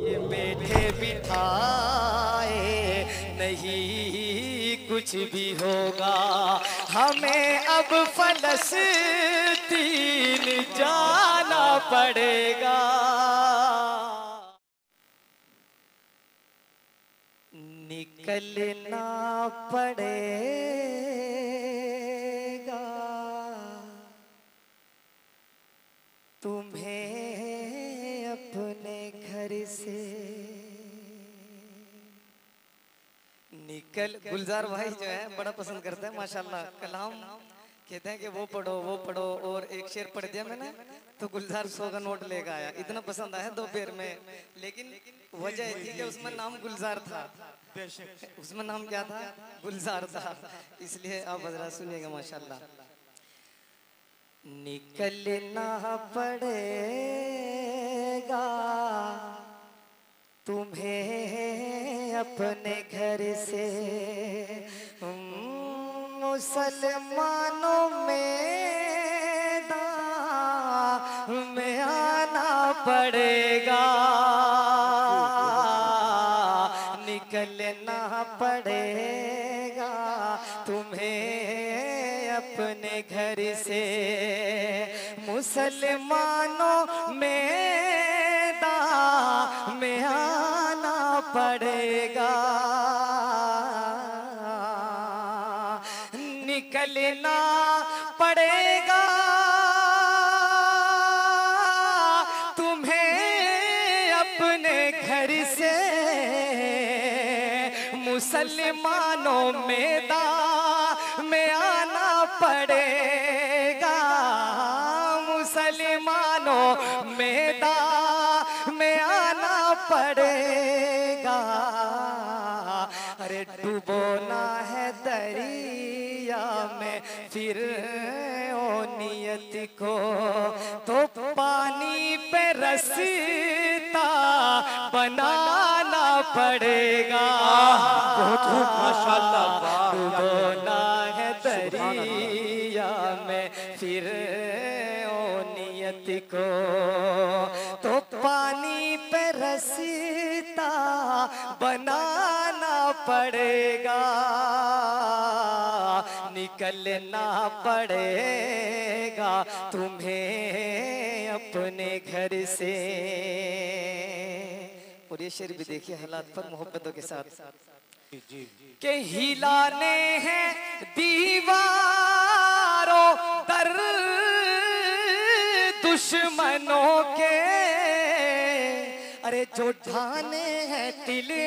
ये बैठे बिठाए नहीं कुछ भी होगा, हमें अब फलस्तीन जाना पड़ेगा। निकलना पड़ेगा तुम्हें अपने घर से। गुलजार भाई जो है बड़ा पसंद करते हैं माशाल्लाह कलाम, कहते हैं कि वो पढ़ो और एक शेर पढ़ दिया मैंने तो गुलजार 100 का नोट लेकर आया। इतना पसंद आया दोपहर में, लेकिन वजह थी कि उसमें नाम गुलजार था, उसमें नाम क्या था, गुलजार था, इसलिए आप हजरात सुनिएगा माशाल्लाह। निकलना पड़ेगा तुम्हें अपने घर से, मुसलमानों में आना पड़ेगा। निकलना पड़ेगा तुम्हें अपने घर से, मुसलमानों में आना पड़ेगा। निकलना पड़ेगा तुम्हें अपने घर से, मुसलमानों में आना पड़ेगा। मुसलमानों में आना पड़ेगा। अरे डुबोना है दरिया में फिर ओ नियत को, तो पानी पे रास्ता बनाना पड़ेगा। बहुत खूब माशाल्लाह। डुबोना है दरिया में फिर ओ नियत को, तो पानी पे रास्ता बनाना पड़ेगा। निकलना पड़ेगा तुम्हें अपने घर से। और ये शेर भी देखिए हालात पर मोहब्बतों के साथ के हिलाने हैं दीवारों दर दुश्मनों के, अरे जो ढाने हैं तिले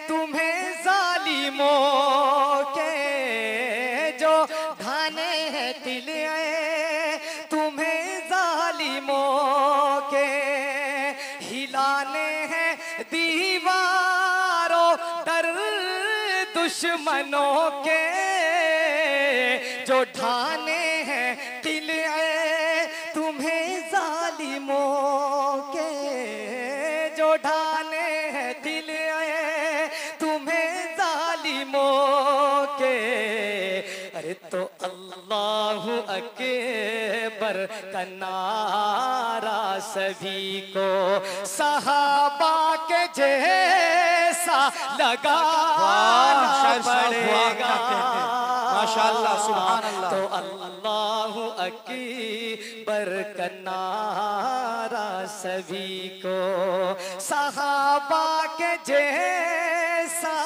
तुम्हें जालिमों के, जो ढाने हैं तिले तुम्हें जालिमों के, हिलाने हैं दीवारों दर दुश्मनों के, जो ढाने हैं तिले तुम्हें जालिमों के, जो ढाने हैं तिले तुम्हें जालिमों के। अरे तो अल्लाहु अकबर का नारा सभी को सहाबा के जैसा लगाना पड़ेगा। माशाल्लाह सुभान अल्लाह। तो अल्लाहु अकबर का नारा सभी को सहाबा के जैसा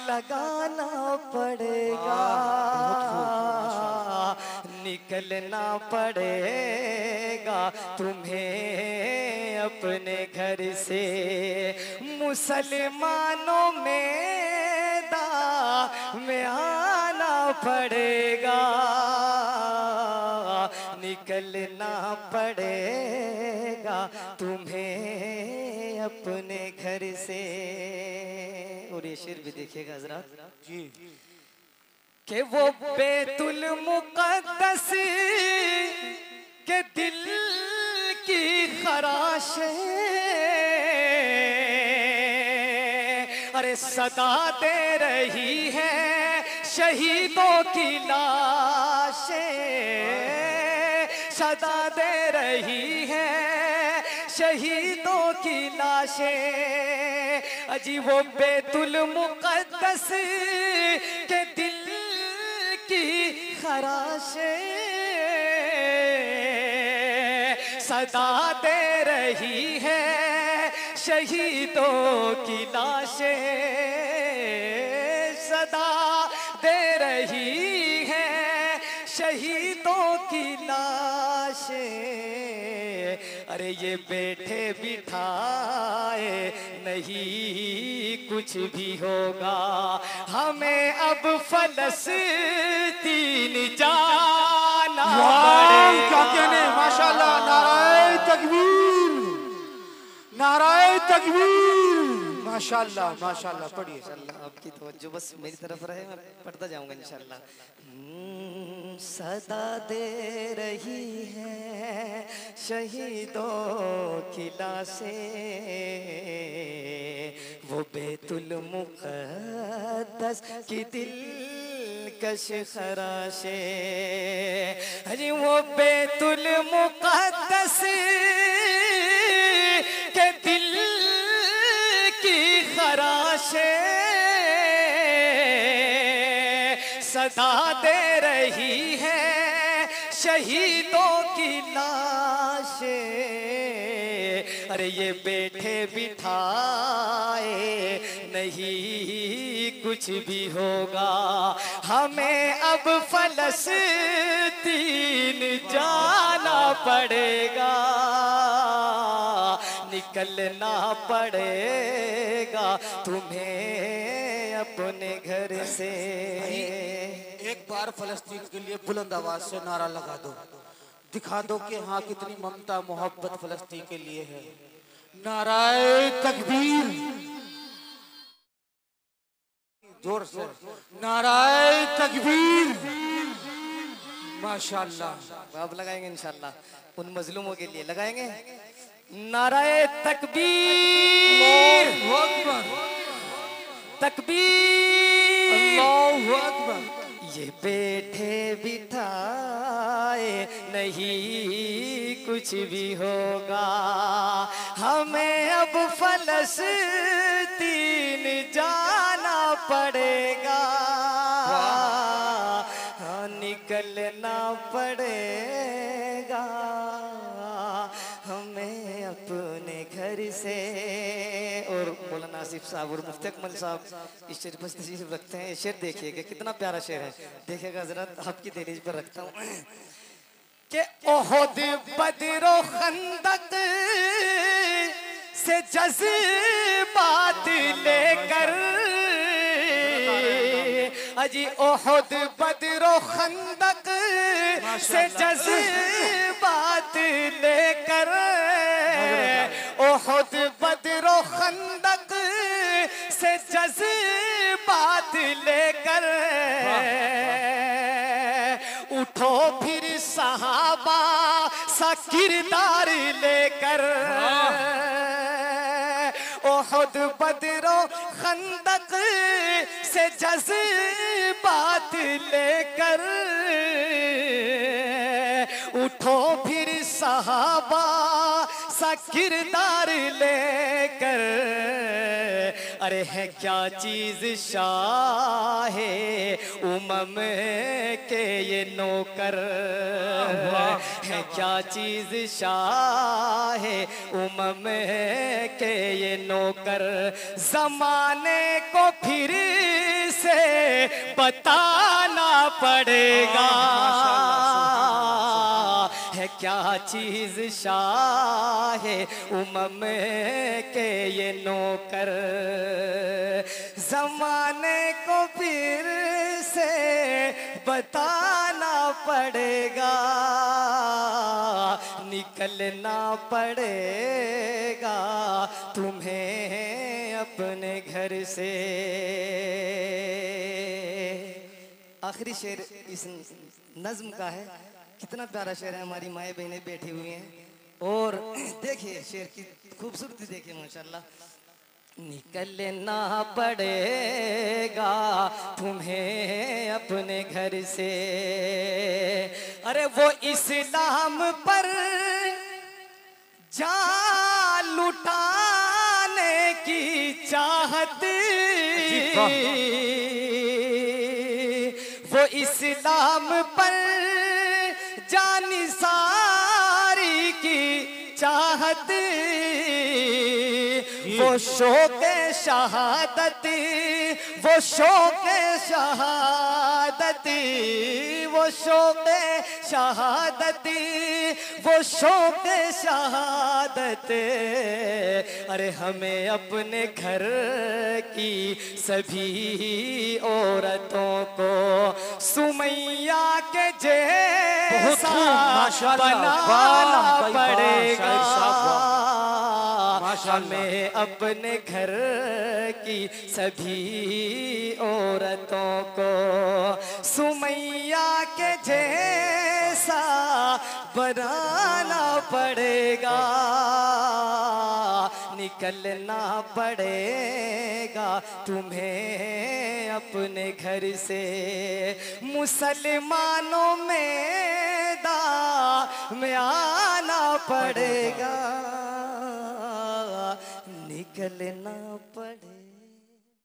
लगाना पड़ेगा। निकलना पड़ेगा तुम्हें अपने घर से, मुसलमानों में आना पड़ेगा। निकलना पड़ेगा तुम्हें अपने घर से। और ये शेर भी देखिएगा हजरात जी, कि वो बैतुल मुक़द्दस के दिल की खराशें, अरे सदा दे रही है शहीदों की लाशें, सदा दे रही है शहीदों की लाशें, अजी वो बैतुल मुक़द्दस के दिल की खराशें सदा दे रही है शहीदों की लाशें, सदा दे रही है शहीदों की लाशें। अरे ये बैठे बिठाए नहीं कुछ भी होगा, हमें अब फलस्तीन जाना पड़ेगा। क्या कहने, माशाल्लाह, नाराए तकबीर, नाराए तकबीर, माशाल्लाह माशाल्लाह। पढ़िए। इंशाल्लाह आपकी तवज्जो बस मेरी तरफ रहे, मैं पढ़ता जाऊंगा इंशाल्लाह। सदा दे रही है शहीदों की लाशें, वो बैतुल मुक़द्दस की दिलकश खराशें, अरे वो बैतुल मुक़द्दस के दिल की खराशें सदा दे रही है शहीदों की लाशें। अरे ये बैठे बिठाए नहीं कुछ भी होगा, हमें अब फलस्तीन जाना पड़ेगा, निकलना पड़ेगा तुम्हें अपने घर से। एक बार फलस्तीन के लिए बुलंद आवाज से नारा लगा दो, दिखा दो कि हाँ कितनी ममता मोहब्बत फलस्तीन के लिए है। नाराए तकबीर, जोर से नाराए तकबीर, माशाल्लाह। आप लगाएंगे इंशाल्लाह, उन मजलूमों के लिए लगाएंगे। नाराए तकबीर, तकबीर, अल्लाहु अकबर। ये बैठे बिठाए नहीं कुछ भी होगा, हमें अब फलस्तीन जाना पड़ेगा, हाँ निकलना पड़ेगा हमें अपने घर से। और मौलाना आसिफ साहब और मुफ्ती अकमल साहब इस शेर पर तशरीफ रखते हैं। शेर देखिएगा कितना प्यारा शेर है, देखिएगा जरा, आपकी दहलीज पर रखता हूँ कि ओहद बदर और खंदक से जज्बात लेकर, अजी ओहद बदर और खंदक से जज्बात लेकर, ओहद बदर और खंदक से जज्बात लेकर, उठो फिर सहाबा सा किरदार लेकर, ओहद बदर और खंदक से जज्बात लेकर, उठो फिर सहाबा सा किरदार लेकर। अरे है क्या चीज शाहे उमम के ये नौकर, है क्या चीज शाहे उमम के ये नौकर, जमाने को फिर से बताना पड़ेगा, है क्या चीज शाहे उमम के ये नौकर, जमाने को फिर से बताना पड़ेगा, निकलना पड़ेगा तुम्हें अपने घर से। आखिरी शेर इस नज्म का है, कितना प्यारा शेर है। हमारी माएँ बहनें बैठी हुई हैं और देखिए शेर की खूबसूरती देखिए माशाल्लाह। निकलना पड़ेगा तुम्हें अपने घर से, अरे वो इस्लाम पर जान लुटाने की चाहत, वो इस्लाम पर जानी सारी की चाहत, वो शौक़ शहादत, वो शौक़ शहादत, वो शौक़ शहादत, वो शौक़ शहादत। अरे हमें अपने घर की सभी औरतों को सुमैया के जैसा बनाना पड़ेगा। हमें अपने घर की सभी औरतों को सुमैया के जैसा बनाना पड़ेगा। निकलना पड़ेगा तुम्हें अपने घर से, मुसलमानों में आना पड़ेगा, निकलना पड़ेगा।